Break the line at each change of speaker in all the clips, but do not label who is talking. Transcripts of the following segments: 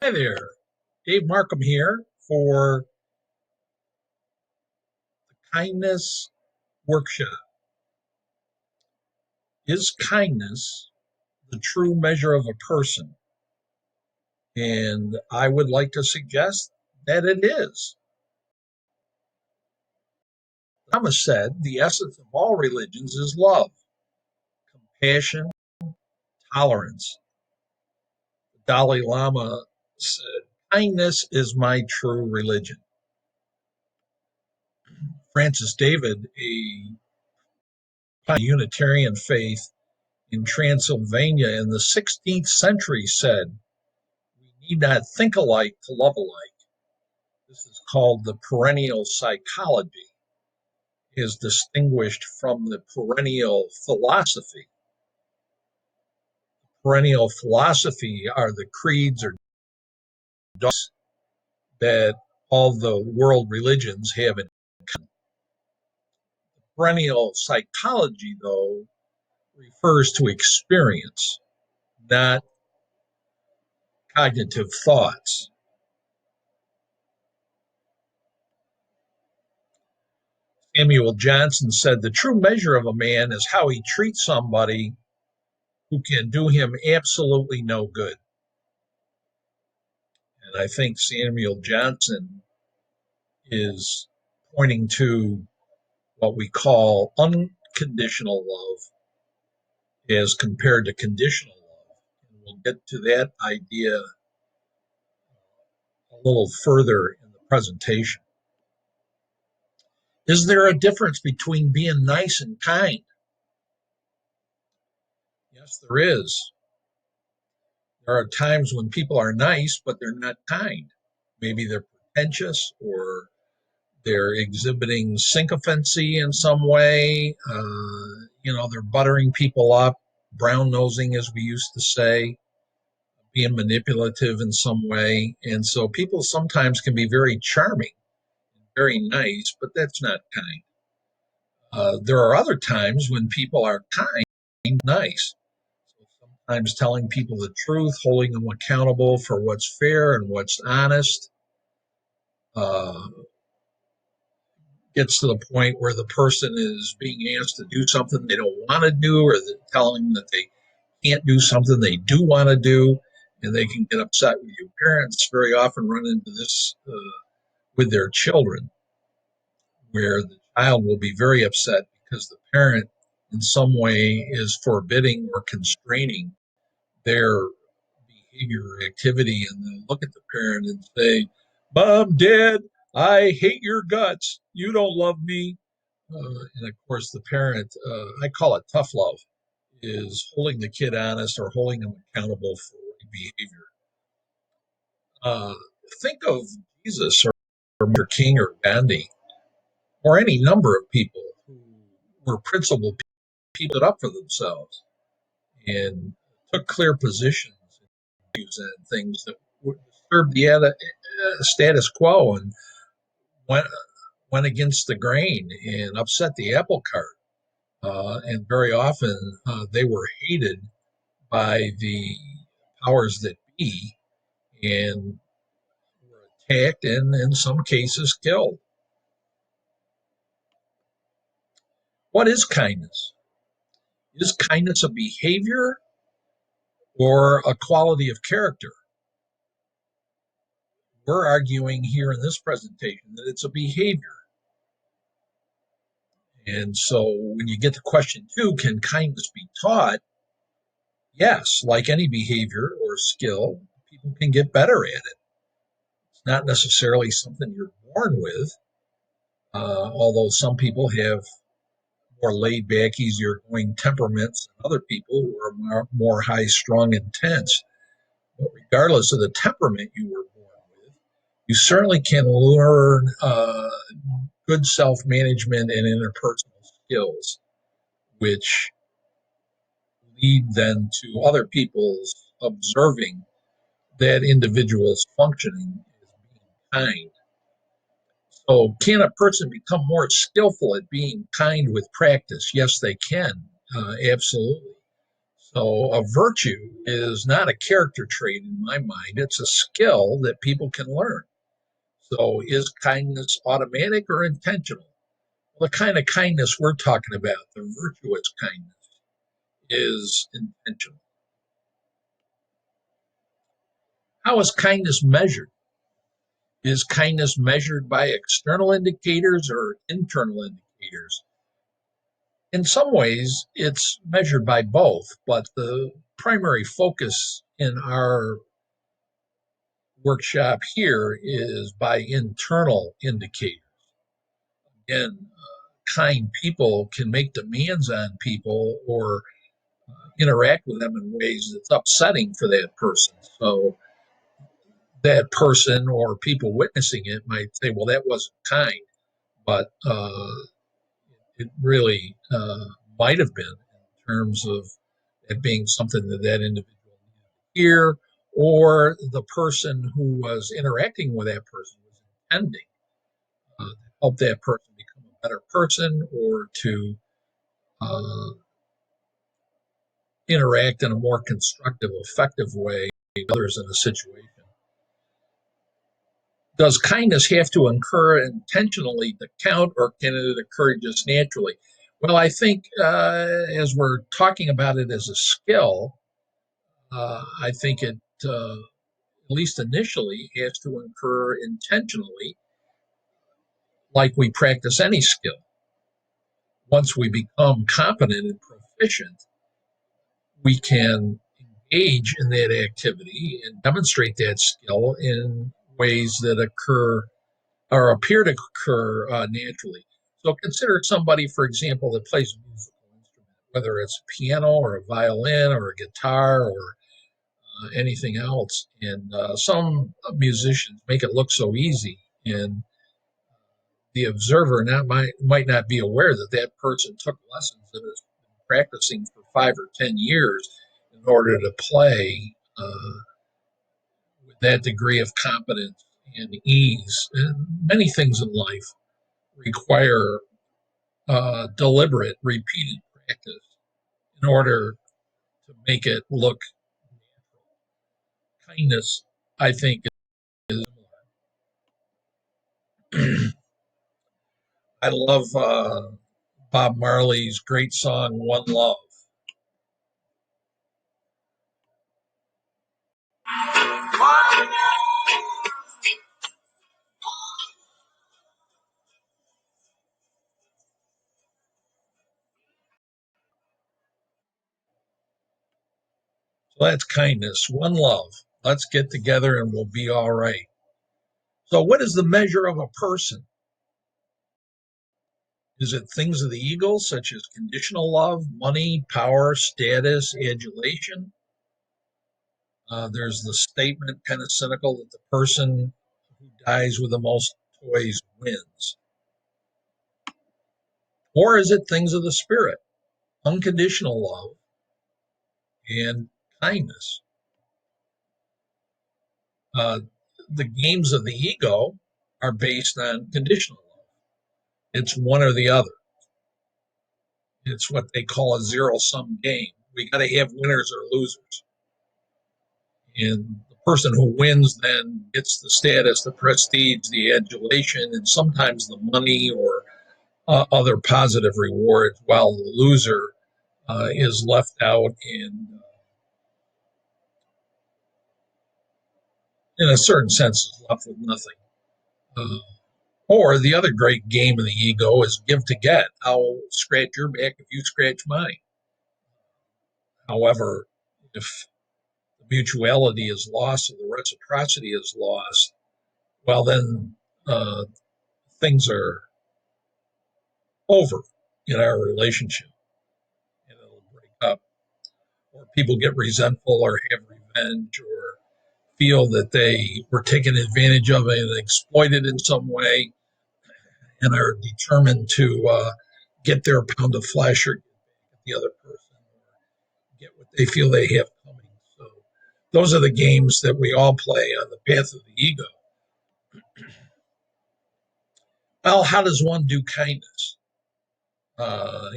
Hi there, Dave Markham here for Kindness Workshop. Is kindness the true measure of a person? And I would like to suggest that it is. Thomas said the essence of all religions is love, compassion, tolerance. The Dalai Lama said, kindness is my true religion. Francis David, a Unitarian faith in Transylvania in the 16th century, said, we need not think alike to love alike. This is called the perennial psychology, is distinguished from the perennial philosophy. Perennial philosophy are the creeds or dogmas that all the world religions have in common. Perennial psychology, though, refers to experience, not cognitive thoughts. Samuel Johnson said the true measure of a man is how he treats somebody who can do him absolutely no good. And I think Samuel Johnson is pointing to what we call unconditional love as compared to conditional love. And we'll get to that idea a little further in the presentation. Is there a difference between being nice and kind? Yes, there is. There are times when people are nice, but they're not kind. Maybe they're pretentious or they're exhibiting sycophancy in some way. They're buttering people up, brown nosing, as we used to say, being manipulative in some way. And so people sometimes can be very charming, very nice, but that's not kind. There are other times when people are kind, nice. So sometimes telling people the truth, holding them accountable for what's fair and what's honest. Uh, gets to the point where the person is being asked to do something they don't want to do, or telling them that they can't do something they do want to do, and they can get upset with you. Parents very often run into this with their children, where the child will be very upset because the parent, in some way, is forbidding or constraining their behavior or activity, and they'll look at the parent and say, Mom, Dad, I hate your guts. You don't love me. And of course, the parent, I call it tough love, is holding the kid honest or holding them accountable for behavior. Uh, think of Jesus or Martin King or Gandhi or any number of people who were principled people that up for themselves and took clear positions and things that would disturb the status quo and went, went against the grain and upset the apple cart. And very often they were hated by the powers that be and were attacked and in some cases killed. What is kindness? Is kindness a behavior or a quality of character? We're arguing here in this presentation that it's a behavior. And so when you get to question two, can kindness be taught? Yes, like any behavior or skill, people can get better at it. It's not necessarily something you're born with, although some people have more laid back, easier going temperaments than other people who are more high strung, intense. But regardless of the temperament you were born with, you certainly can learn good self management and interpersonal skills, which lead then to other people's observing that individual's functioning as being kind. So, can a person become more skillful at being kind with practice? Yes, they can, absolutely. So a virtue is not a character trait in my mind. It's a skill that people can learn. So is kindness automatic or intentional? Well, the kind of kindness we're talking about, the virtuous kindness, is intentional. How is kindness measured? Is kindness measured by external indicators or internal indicators? In some ways, it's measured by both, but the primary focus in our workshop here is by internal indicators. Again, kind people can make demands on people or interact with them in ways that's upsetting for that person. So that person or people witnessing it might say, well, that wasn't kind, but it really might have been in terms of it being something that that individual needed to hear, or the person who was interacting with that person was intending to help that person become a better person or to uh, interact in a more constructive, effective way with others in a situation. Does kindness have to occur intentionally to count, or can it occur just naturally? Well, I think as we're talking about it as a skill, I think it, at least initially, has to occur intentionally, like we practice any skill. Once we become competent and proficient, we can engage in that activity and demonstrate that skill in ways that occur or appear to occur naturally. So consider somebody, for example, that plays a musical instrument, whether it's a piano or a violin or a guitar or anything else. And some musicians make it look so easy, and the observer might not be aware that that person took lessons and has been practicing for 5 or 10 years in order to play with that degree of competence and ease. And many things in life require deliberate, repeated practice in order to make it look natural. Kindness, I think, is similar. I love Bob Marley's great song, One Love. So that's kindness, one love. Let's get together and we'll be all right. So, what is the measure of a person? Is it things of the ego, such as conditional love, money, power, status, adulation? There's the statement, kind of cynical, that the person who dies with the most toys wins. Or is it things of the spirit, unconditional love and kindness? Uh, the games of the ego are based on conditional love. It's one or the other. It's what they call a zero sum game. We got to have winners or losers. And the person who wins then gets the status, the prestige, the adulation, and sometimes the money or other positive rewards, while the loser is left out and, in a certain sense, is left with nothing. Uh, or the other great game of the ego is give to get. I'll scratch your back if you scratch mine. However, if the mutuality is lost or the reciprocity is lost, well, then uh, things are over in our relationship and it'll break up, or people get resentful or have revenge or feel that they were taken advantage of and exploited in some way and are determined to get their pound of flesh or get the other person or get what they feel they have coming. So those are the games that we all play on the path of the ego. Well, how does one do kindness?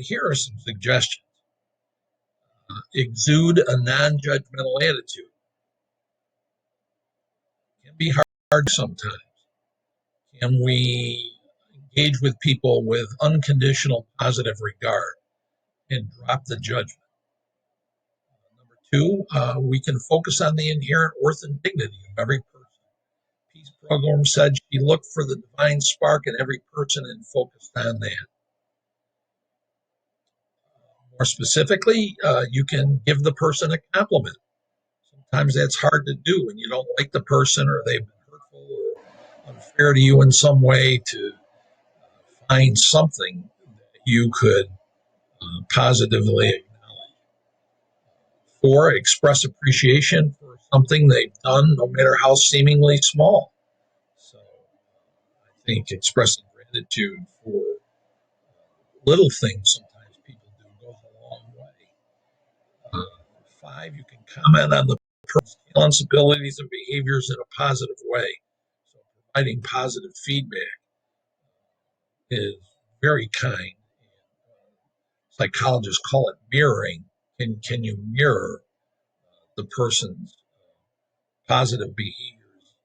Here are some suggestions. Exude a non-judgmental attitude. It can be hard sometimes. Can we engage with people with unconditional positive regard and drop the judgment? Number two, we can focus on the inherent worth and dignity of every person. Peace Program said she looked for the divine spark in every person and focused on that. More specifically, you can give the person a compliment. Sometimes that's hard to do when you don't like the person or they've been hurtful or unfair to you in some way, to find something that you could positively acknowledge. Four, express appreciation for something they've done, no matter how seemingly small. So I think expressing gratitude for little things sometimes people do goes a long way. Five, you can comment on the person's talents, abilities, and behaviors in a positive way. So providing positive feedback is very kind. Psychologists call it mirroring. Can you mirror the person's positive behaviors,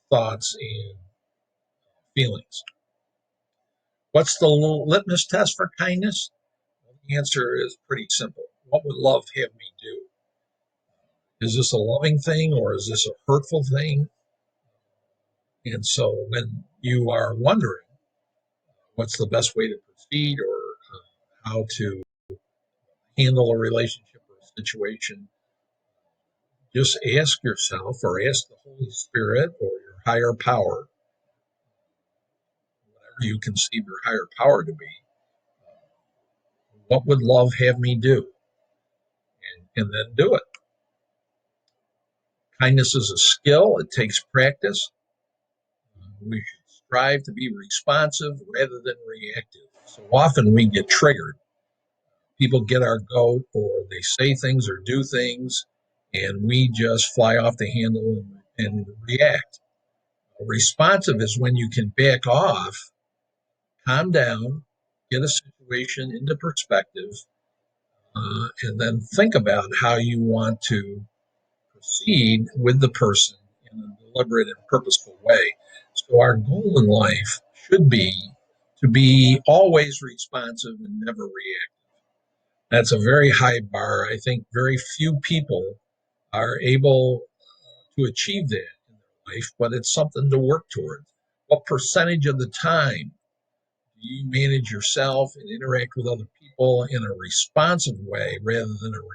thoughts, and feelings? What's the litmus test for kindness? Well, the answer is pretty simple. What would love have me do? Is this a loving thing or is this a hurtful thing? And so when you are wondering what's the best way to proceed or how to handle a relationship or a situation, just ask yourself or ask the Holy Spirit or your higher power, whatever you conceive your higher power to be, what would love have me do? And then do it. Kindness is a skill, it takes practice. We should strive to be responsive rather than reactive. So often we get triggered. People get our goat, or they say things or do things, and we just fly off the handle and react. Responsive is when you can back off, calm down, get a situation into perspective, and then think about how you want to proceed with the person in a deliberate and purposeful way. So our goal in life should be to be always responsive and never react. That's a very high bar. I think very few people are able to achieve that in their life, but it's something to work towards. What percentage of the time do you manage yourself and interact with other people in a responsive way rather than a reactive?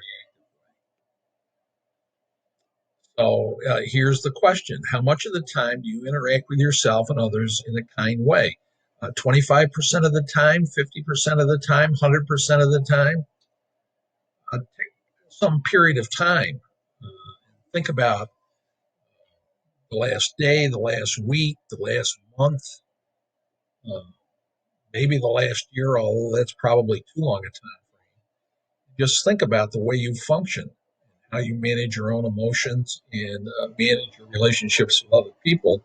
So here's the question. How much of the time do you interact with yourself and others in a kind way? 25% of the time, 50% of the time, 100% of the time? Take some period of time. Think about the last day, the last week, the last month, uh, maybe the last year, although that's probably too long a time frame. Just think about the way you function, how you manage your own emotions and manage your relationships with other people.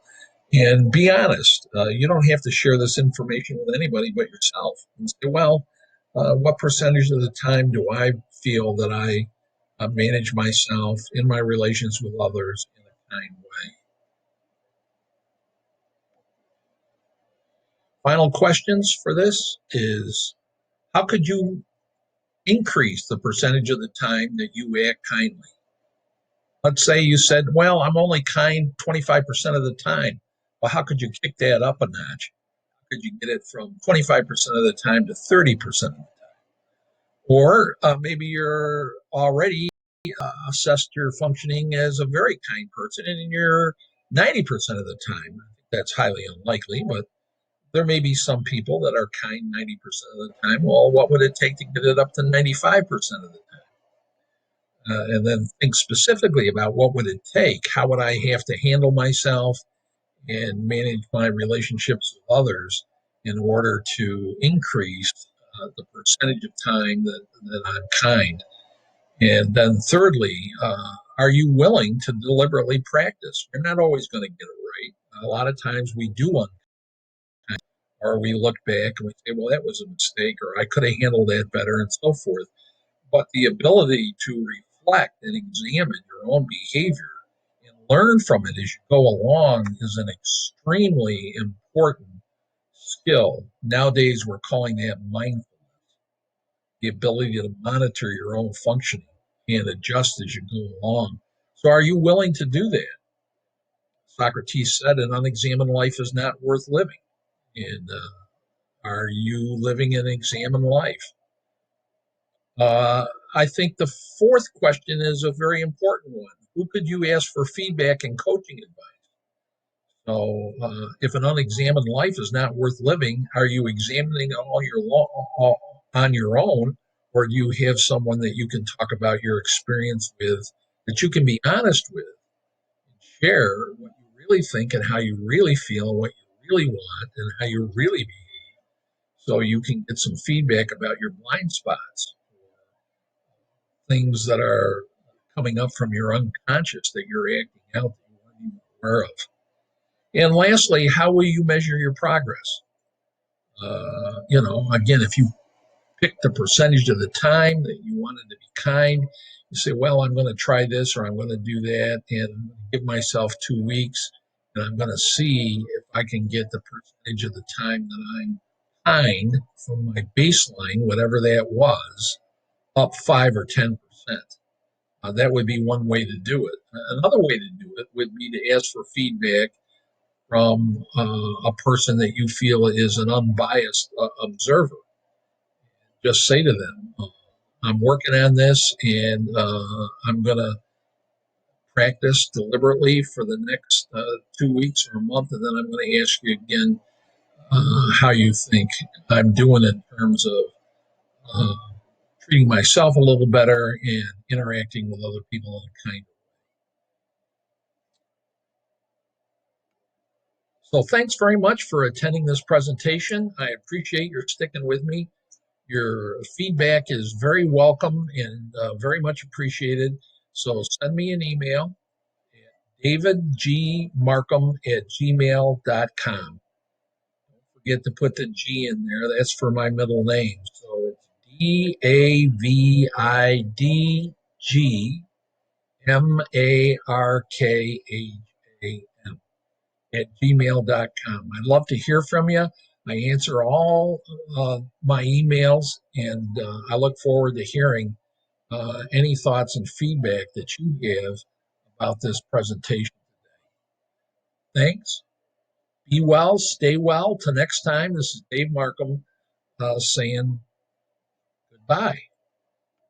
And be honest. You don't have to share this information with anybody but yourself. And say, well, what percentage of the time do I feel that I manage myself in my relations with others in a kind way? Final questions for this is, how could you increase the percentage of the time that you act kindly? Let's say you said, well, I'm only kind 25% of the time. Well, how could you kick that up a notch? Could you get it from 25% of the time to 30% of the time? Or maybe you're already assessed your functioning as a very kind person and you're 90% of the time. That's highly unlikely, but there may be some people that are kind 90% of the time. Well, what would it take to get it up to 95% of the time? And then think specifically about what would it take? How would I have to handle myself and manage my relationships with others in order to increase the percentage of time that I'm kind? And then, thirdly, are you willing to deliberately practice? You're not always going to get it right. A lot of times we do unkind, or we look back and we say, well, that was a mistake, or I could have handled that better, and so forth. but the ability to reflect and examine your own behavior and learn from it as you go along is an extremely important skill. Nowadays, we're calling that mindfulness, the ability to monitor your own functioning and adjust as you go along. So, are you willing to do that? Socrates said, an unexamined life is not worth living. And are you living an examined life? I think the fourth question is a very important one. Who could you ask for feedback and coaching advice? So, if an unexamined life is not worth living, are you examining all on your own, or do you have someone that you can talk about your experience with, that you can be honest with, and share what you really think and how you really feel, and what you really want, and how you really behave, so you can get some feedback about your blind spots, things that are coming up from your unconscious that you're acting out that you weren't even aware of. And lastly, how will you measure your progress? Again, if you pick the percentage of the time that you wanted to be kind, you say, well, I'm going to try this or I'm going to do that, and I'm going to give myself 2 weeks, and I'm going to see if I can get the percentage of the time that I'm kind from my baseline, whatever that was, up 5 or 10%. That would be one way to do it. Another way to do it would be to ask for feedback from a person that you feel is an unbiased observer. Just say to them, I'm working on this, and I'm going to practice deliberately for the next 2 weeks or a month, and then I'm going to ask you again how you think I'm doing in terms of uh, treating myself a little better and interacting with other people in a kind of. So thanks very much for attending this presentation. I appreciate your sticking with me. Your feedback is very welcome and very much appreciated. So send me an email at davidgmarkham@gmail.com. Don't forget to put the G in there. That's for my middle name. So it's DAVIDGMARKHAM at gmail.com. I'd love to hear from you. I answer all my emails, and I look forward to hearing any thoughts and feedback that you have about this presentation. Thanks. Be well, stay well. Till next time, this is Dave Markham saying goodbye.